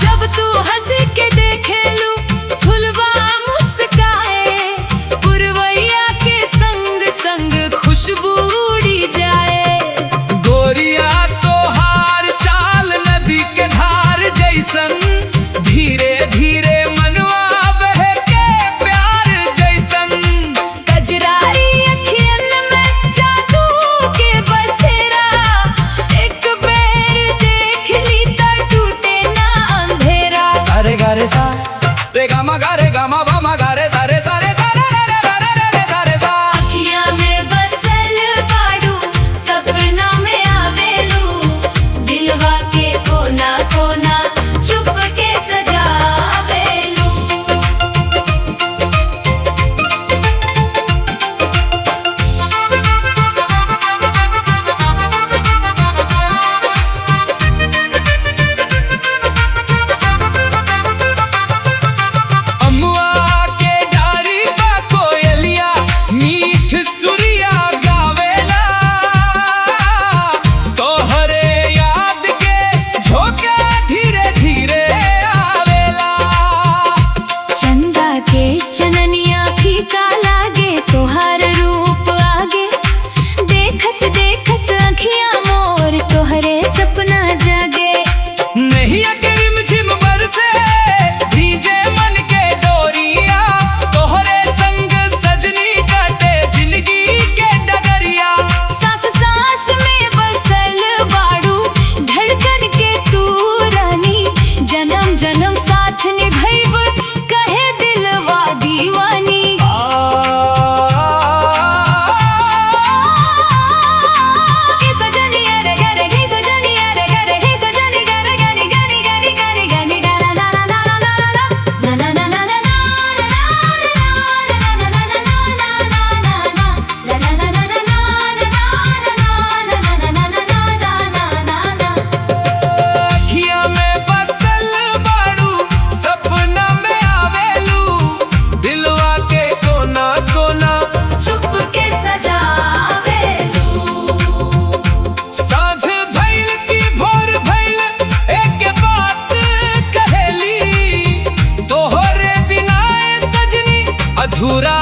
जब तू हंसी के देखेलू फुलवा मुस्काए, पुरवैया के संग संग खुशबू उड़ी जाए। गोरिया तो हार चाल नदी के धार जैसन, धीरे धीरे मनवा बहके प्यार जैसन। कजरारी अखियन में जादू के बसेरा, एक बेर देख ली तो टूटे ना अंधेरा। सारे गारे सा रे गामा गारे गामा बामा गारे सारे सारे सारे रे रे रे रे रे सारे सा। अखियाँ में बसल बाड़ू, सपना में आवेलू, दिलवा के कोना कोना चुप के सजावेलू। अमुआ के डारी बा कोयलिया, मीठ सुरिया गावेला, तोहरे याद के झोंका धीरे धीरे आवेला। चंदा के चननिया फीका लागे, तोहार रूप आगे, देखत देखत अखियाँ मोर तोहरे सपना जागे। नहीं अकरिम झिम बरसे, भीजे मन के डोरिया, तोहरे संग सजनी काटे जिंदगी के डगरिया। सांस सांस में बसल बाड़ू, धड़कन के तू रानी, जन्म जन्म साथ निभैब कहे दिलवा दीवानी। हे सजनिया रे गरे हे सजनिया रे गरे हे सजनी गरे गनी गनी गनी गनी गनी डा ना ना ना ना ना ना ना ना ना ना अखियाँ में बसल बाड़ू, सपना में आवेलू, दिलवा के कोना कोना चुप के सजावेलू। साँझ भइल की भोर भइल, एक बात कहेली, तोहरे बिना ए सजनी अधूरा